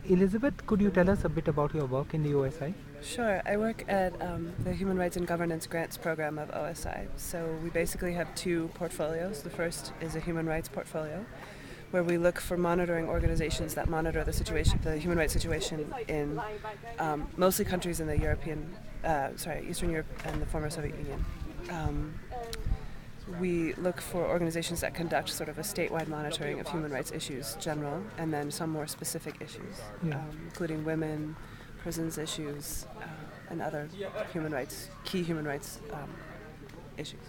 Elizabeth, could you tell us a bit about your work in the OSI? Sure. I work at the Human Rights and Governance Grants program of OSI. So we basically have two portfolios. The first is a human rights portfolio, where we look for monitoring organizations that monitor the human rights situation in mostly countries in the Eastern Europe and the former Soviet Union. We look for organizations that conduct sort of a statewide monitoring of human rights issues, general, and then some more specific issues, including women, prisons issues, and other key human rights issues.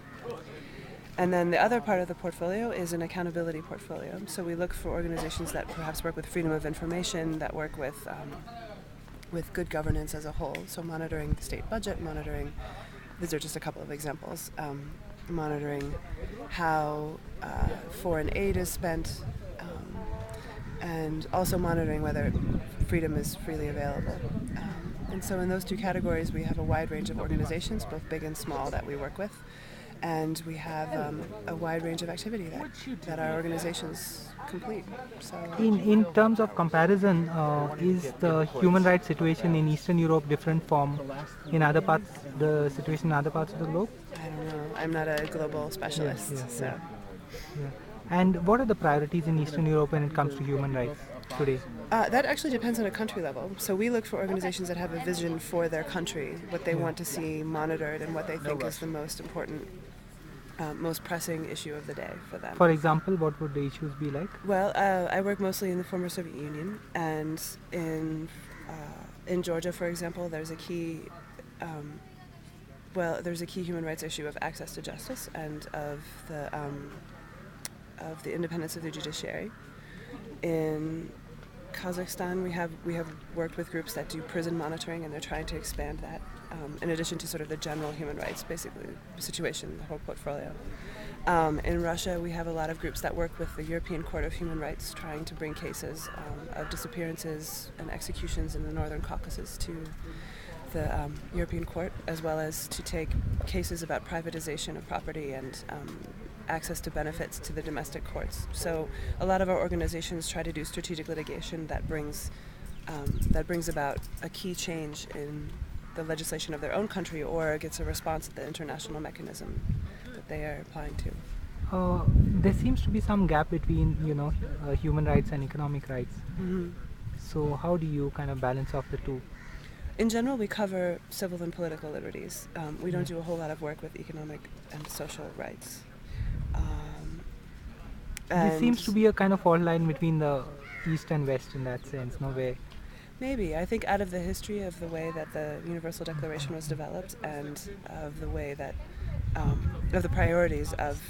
And then the other part of the portfolio is an accountability portfolio. So we look for organizations that perhaps work with freedom of information, that work with good governance as a whole. So monitoring the state budget, these are just a couple of examples, monitoring how foreign aid is spent, and also monitoring whether freedom is freely available. And so in those two categories, we have a wide range of organizations, both big and small, that we work with. And we have a wide range of activity that our organizations complete. So, In terms of comparison, is the human rights situation in Eastern Europe different from the situation in other parts of the globe? I don't know. I'm not a global specialist. Yeah. And what are the priorities in Eastern Europe when it comes to human rights today? That actually depends on a country level. So we look for organizations that have a vision for their country, what they want to see monitored, and what they think is the most important, most pressing issue of the day for them. For example, what would the issues be like? Well, I work mostly in the former Soviet Union, and in Georgia, for example, there's a key human rights issue of access to justice and of the independence of the judiciary. In Kazakhstan, we have worked with groups that do prison monitoring, and they're trying to expand that, in addition to sort of the general human rights, basically, situation, the whole portfolio. In Russia, we have a lot of groups that work with the European Court of Human Rights, trying to bring cases of disappearances and executions in the Northern Caucasus to the European Court, as well as to take cases about privatization of property and access to benefits to the domestic courts. So a lot of our organizations try to do strategic litigation that brings about a key change in the legislation of their own country, or gets a response at the international mechanism that they are applying to. There seems to be some gap between human rights and economic rights. Mm-hmm. So how do you kind of balance off the two? In general, we cover civil and political liberties. We don't do a whole lot of work with economic and social rights. There seems to be a kind of fault line between the East and West in that sense, no way. Maybe. I think out of the history of the way that the Universal Declaration was developed, and of the way that, of the priorities of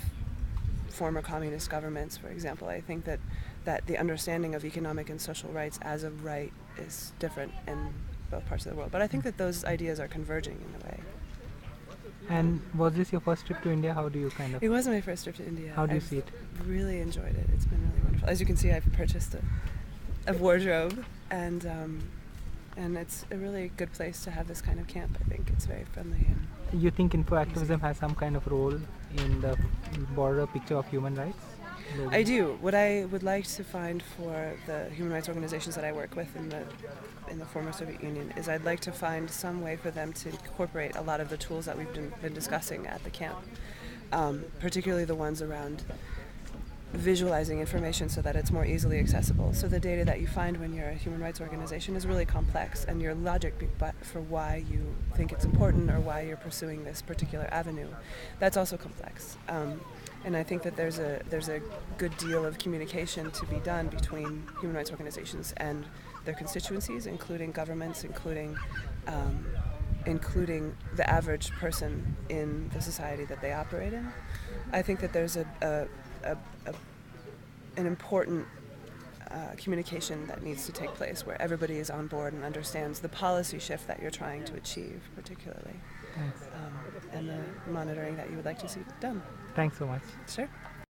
former communist governments, for example, I think that the understanding of economic and social rights as a right is different in both parts of the world. But I think that those ideas are converging in a way. And was this your first trip to India? How do you kind of... It was my first trip to India. How do you see it? Really enjoyed it. It's been really wonderful. As you can see, I've purchased a wardrobe, and it's a really good place to have this kind of camp. I think it's very friendly. And you think info activism has some kind of role in the broader picture of human rights? I do. What I would like to find for the human rights organizations that I work with in the former Soviet Union is I'd like to find some way for them to incorporate a lot of the tools that we've been discussing at the camp, particularly the ones around visualizing information so that it's more easily accessible. So the data that you find when you're a human rights organization is really complex, and your logic for why you think it's important or why you're pursuing this particular avenue, that's also complex. And I think that there's a good deal of communication to be done between human rights organizations and their constituencies, including governments, including the average person in the society that they operate in. I think that there's an important communication that needs to take place, where everybody is on board and understands the policy shift that you're trying to achieve, particularly, and the monitoring that you would like to see done. Thanks so much. Sure.